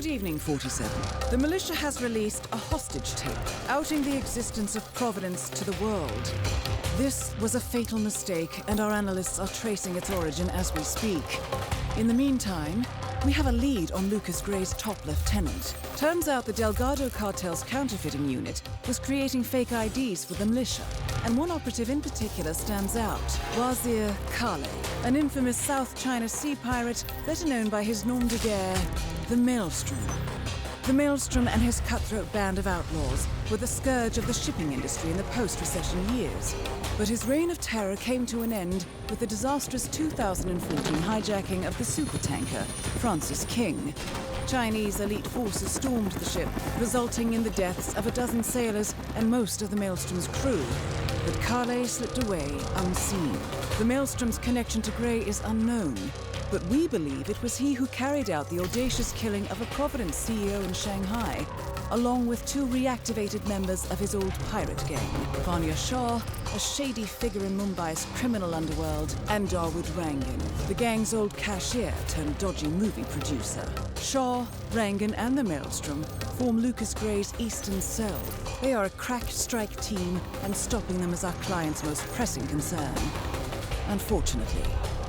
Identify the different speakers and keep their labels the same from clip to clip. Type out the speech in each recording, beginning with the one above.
Speaker 1: Good evening, 47. The militia has released a hostage tape, outing the existence of Providence to the world. This was a fatal mistake, and our analysts are tracing its origin as we speak. In the meantime, we have a lead on Lucas Gray's top lieutenant. Turns out the Delgado cartel's counterfeiting unit was creating fake IDs for the militia, and one operative in particular stands out, Wazir Kale, an infamous South China Sea pirate better known by his nom de guerre, the Maelstrom. The Maelstrom and his cutthroat band of outlaws were the scourge of the shipping industry in the post-recession years. But his reign of terror came to an end with the disastrous 2014 hijacking of the supertanker, Francis King. Chinese elite forces stormed the ship, resulting in the deaths of a dozen sailors and most of the Maelstrom's crew. But Kale slipped away unseen. The Maelstrom's connection to Gray is unknown, but we believe it was he who carried out the audacious killing of a Providence CEO in Shanghai, along with two reactivated members of his old pirate gang, Vanya Shah, a shady figure in Mumbai's criminal underworld, and Dawood Rangan, the gang's old cashier turned dodgy movie producer. Shah, Rangan, and the Maelstrom form Lucas Gray's Eastern Cell. They are a crack strike team, and stopping them is our client's most pressing concern. Unfortunately,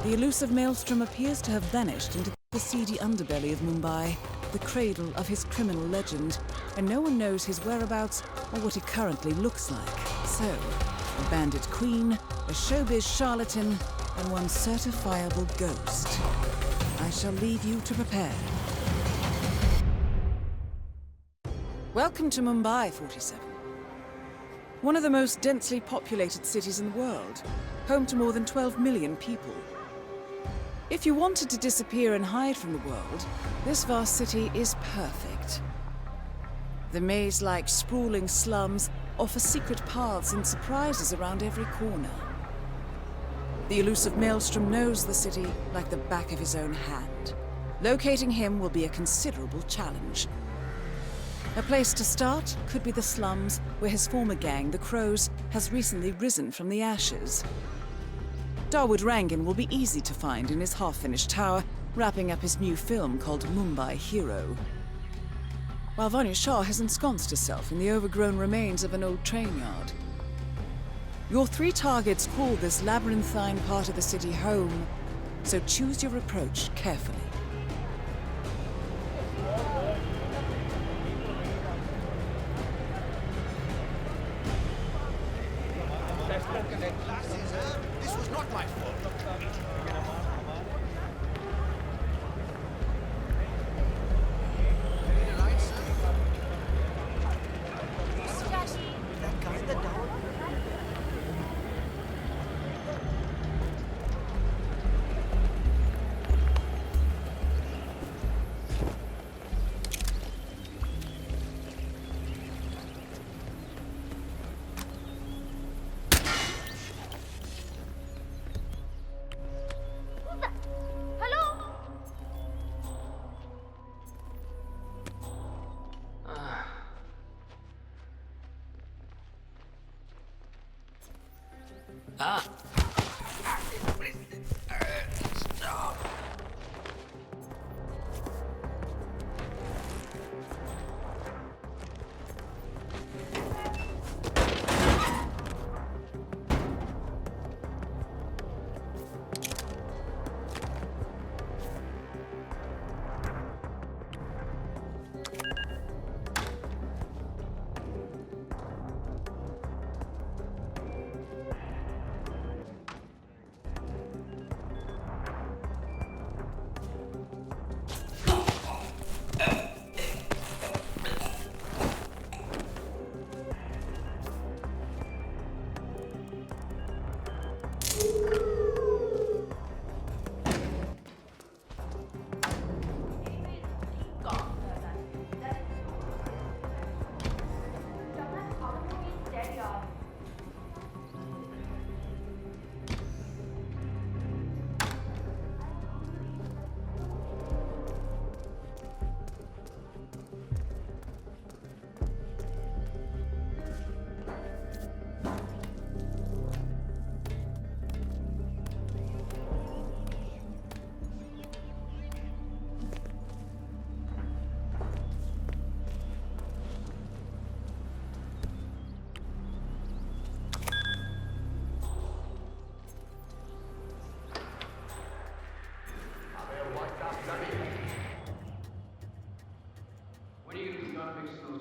Speaker 1: the elusive Maelstrom appears to have vanished into the seedy underbelly of Mumbai, the cradle of his criminal legend, and no one knows his whereabouts or what he currently looks like. So, a bandit queen, a showbiz charlatan, and one certifiable ghost. I shall leave you to prepare. Welcome to Mumbai, 47. One of the most densely populated cities in the world, home to more than 12 million people. If you wanted to disappear and hide from the world, this vast city is perfect. The maze-like sprawling slums offer secret paths and surprises around every corner. The elusive Maelstrom knows the city like the back of his own hand. Locating him will be a considerable challenge. A place to start could be the slums, where his former gang, the Crows, has recently risen from the ashes. Dawood Rangan will be easy to find in his half-finished tower, wrapping up his new film called Mumbai Hero. While Vanya Shah has ensconced herself in the overgrown remains of an old train yard. Your three targets call this labyrinthine part of the city home, so choose your approach carefully.
Speaker 2: This was not my fault. That guy in the tower.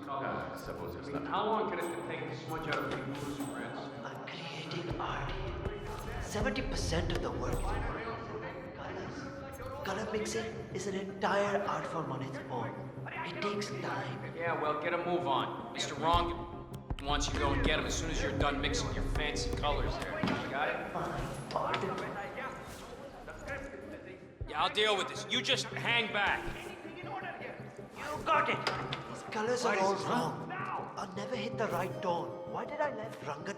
Speaker 3: I suppose it's not. How long can it take to smudge out a few gruesome rents?
Speaker 2: I'm creating art. 70% of the work is colors. Color mixing is an entire art form on its own. It takes time.
Speaker 3: Yeah, well, get a move on. Mr. Wrong wants you to go and get him as soon as you're done mixing your fancy colors there. Got it?
Speaker 2: Fine, pardon.
Speaker 3: Yeah, I'll deal with this. You just hang back.
Speaker 2: You got it. These colors are all wrong. I'll never hit the right tone. Why did I let Rangan...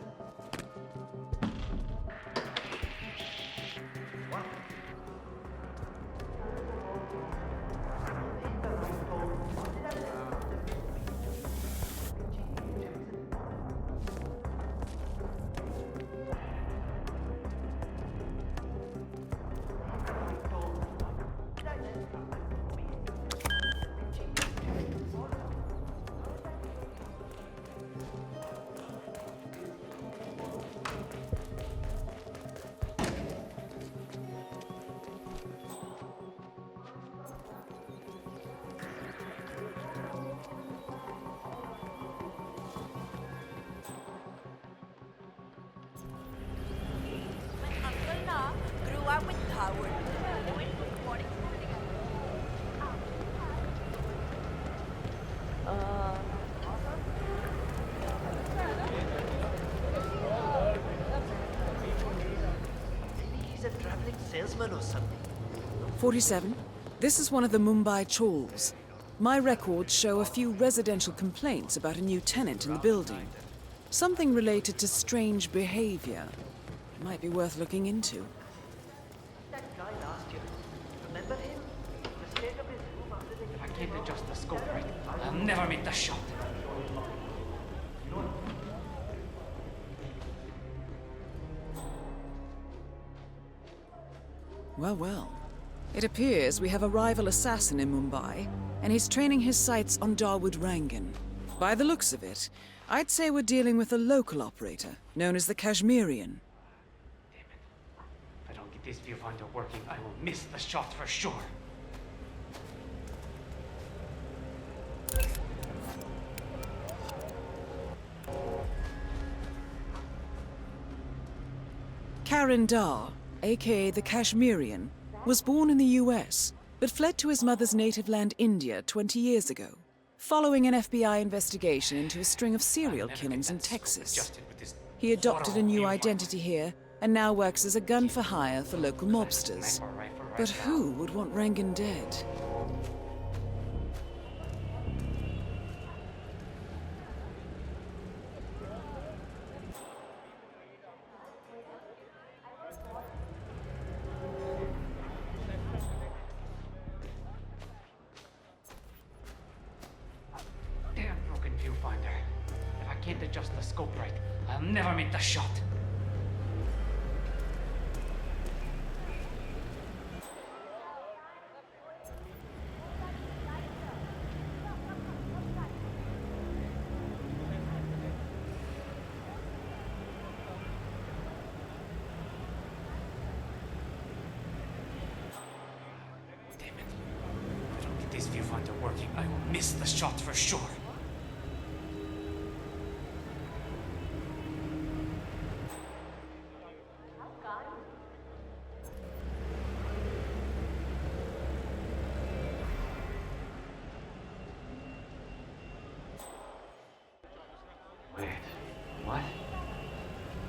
Speaker 4: Grew up with Howard.
Speaker 2: Maybe he's a traveling salesman or something.
Speaker 1: 47. This is one of the Mumbai chawls. My records show a few residential complaints about a new tenant in the building. Something related to strange behavior. Might be worth looking into.
Speaker 2: That guy last year. Remember him? The state of his room after the...
Speaker 5: If I can't adjust the scope right, I'll never make the shot.
Speaker 1: Well, well. It appears we have a rival assassin in Mumbai, and he's training his sights on Dawood Rangan. By the looks of it, I'd say we're dealing with a local operator, known as the Kashmirian.
Speaker 5: Damn it. If I don't get this viewfinder working, I will miss the shot for sure.
Speaker 1: Karan Dar, aka the Kashmirian, was born in the US, but fled to his mother's native land India 20 years ago, following an FBI investigation into a string of serial killings in Texas. He adopted a new identity here, and now works as a gun for hire for local mobsters. But who would want Rangan dead?
Speaker 5: Damn broken viewfinder. If I can't adjust the scope right, I'll never make the shot. Damn it. If I don't get this viewfinder working, I will miss the shot for sure. Wait, what?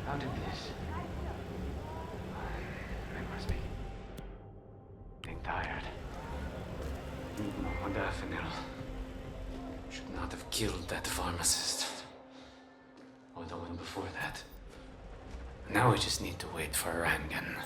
Speaker 5: How did this? I must be getting tired. Modafinil should not have killed that pharmacist. Or the one before that. Now we just need to wait for Rangan.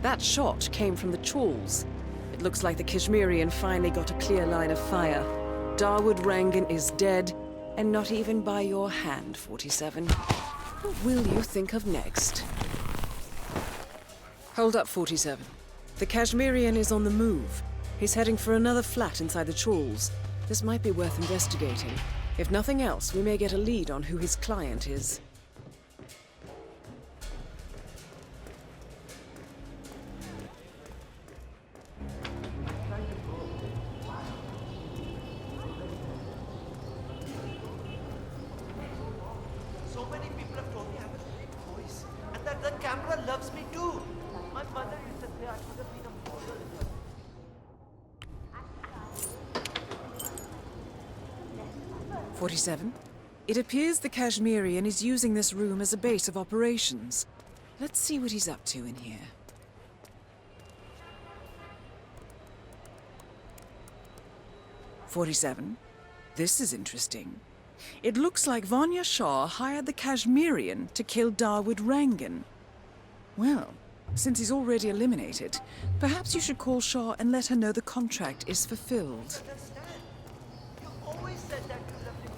Speaker 1: That shot came from the trawls. It looks like the Kashmirian finally got a clear line of fire. Dawood Rangan is dead, and not even by your hand, 47. What will you think of next? Hold up, 47. The Kashmirian is on the move. He's heading for another flat inside the trawls. This might be worth investigating. If nothing else, we may get a lead on who his client is.
Speaker 2: So many people have told me I have a great voice, and that the camera loves me too. My mother used to say I should have been a model.
Speaker 1: 47. It appears the Kashmirian is using this room as a base of operations. Let's see what he's up to in here. "47. This is interesting. It looks like Vanya Shah hired the Kashmirian to kill Dawood Rangan. Well, since he's already eliminated, perhaps you should call Shah and let her know the contract is fulfilled."
Speaker 2: Understand? You always said that you loved me.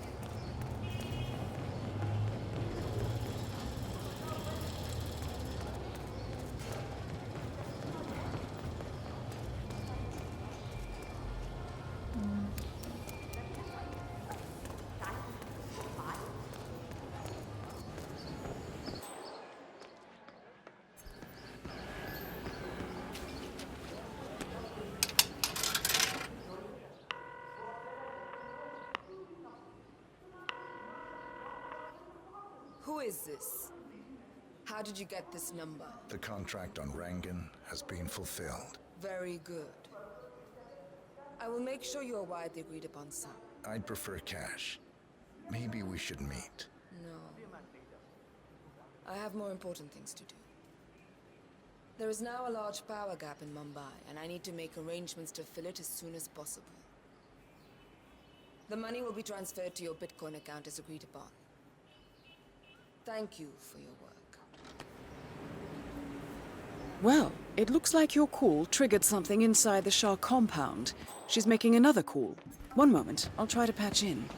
Speaker 6: Who is this? How did you get this number?
Speaker 7: The contract on Rangan has been fulfilled.
Speaker 6: Very good. I will make sure you are wired the agreed upon sum.
Speaker 7: I'd prefer cash. Maybe we should meet.
Speaker 6: No. I have more important things to do. There is now a large power gap in Mumbai, and I need to make arrangements to fill it as soon as possible. The money will be transferred to your Bitcoin account as agreed upon. Thank you for your work.
Speaker 1: Well, it looks like your call triggered something inside the Shah compound. She's making another call. One moment, I'll try to patch in.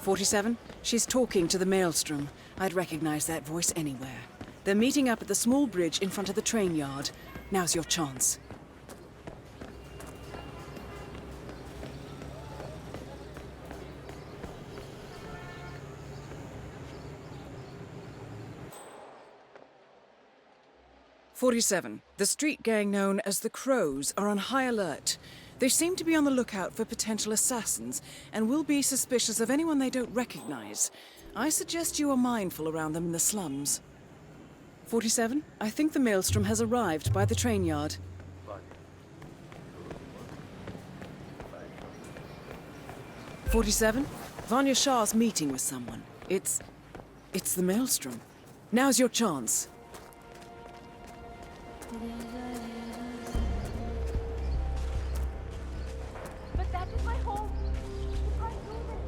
Speaker 1: 47, she's talking to the Maelstrom. I'd recognize that voice anywhere. They're meeting up at the small bridge in front of the train yard. Now's your chance. "47. The street gang known as the Crows are on high alert. They seem to be on the lookout for potential assassins and will be suspicious of anyone they don't recognize. I suggest you are mindful around them in the slums." 47. I think the Maelstrom has arrived by the train yard. 47. Vanya Shah's meeting with someone. It's the Maelstrom. Now's your chance.
Speaker 4: But that is my home. You can't do this.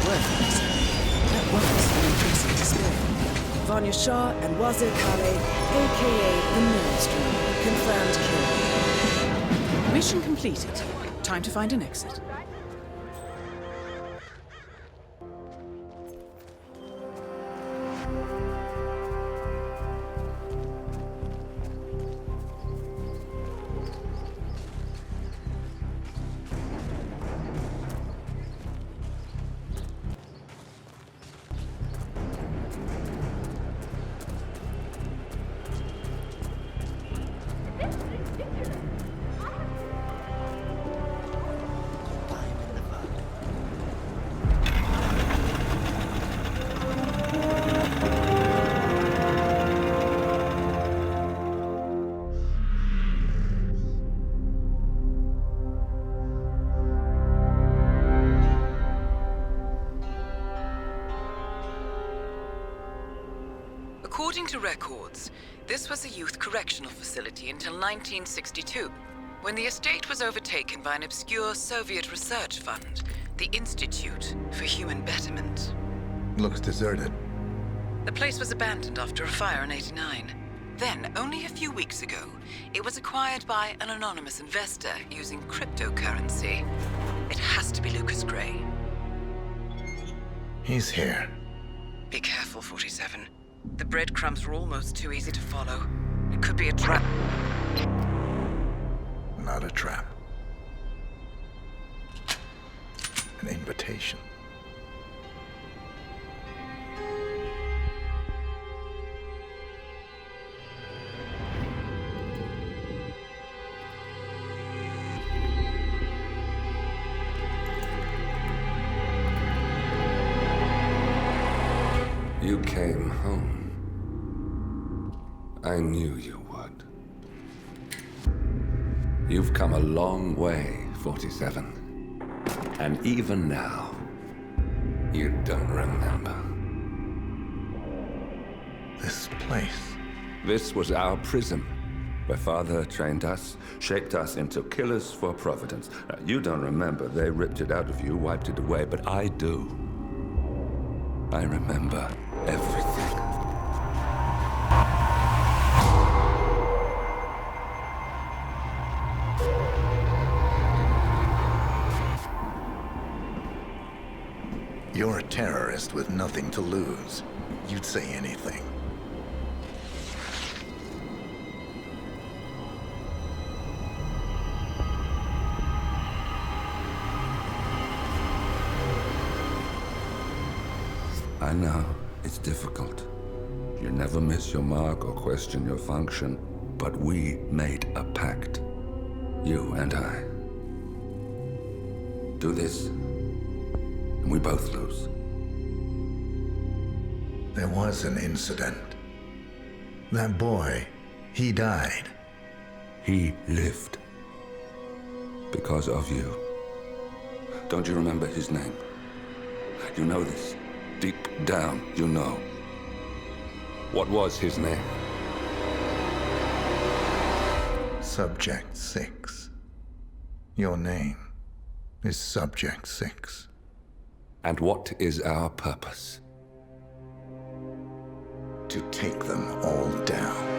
Speaker 1: worthless. That was an impressive display. Vanya Shah and Wazir Khaleh, aka the Maelstrom, confirmed kill. Mission completed. Time to find an exit.
Speaker 8: According to records, this was a youth correctional facility until 1962, when the estate was overtaken by an obscure Soviet research fund, the Institute for Human Betterment.
Speaker 7: Looks deserted.
Speaker 8: The place was abandoned after a fire in '89. Then, only a few weeks ago, it was acquired by an anonymous investor using cryptocurrency. It has to be Lucas Gray.
Speaker 7: He's here.
Speaker 8: Be careful, 47. The breadcrumbs were almost too easy to follow. It could be a trap.
Speaker 7: Not a trap. An invitation.
Speaker 9: You came home. I knew you would. You've come a long way, 47. And even now, you don't remember.
Speaker 7: This place.
Speaker 9: This was our prison, where Father trained us, shaped us into killers for Providence. You don't remember. They ripped it out of you, wiped it away, but I do. I remember everything.
Speaker 7: You're a terrorist with nothing to lose. You'd say anything.
Speaker 9: I know, it's difficult. You never miss your mark or question your function, but we made a pact. You and I. Do this, and we both lose.
Speaker 7: There was an incident. That boy, he died.
Speaker 9: He lived. Because of you. Don't you remember his name? You know this. Deep down, you know. What was his name?
Speaker 7: Subject 6. Your name is Subject 6.
Speaker 9: And what is our purpose?
Speaker 7: To take them all down.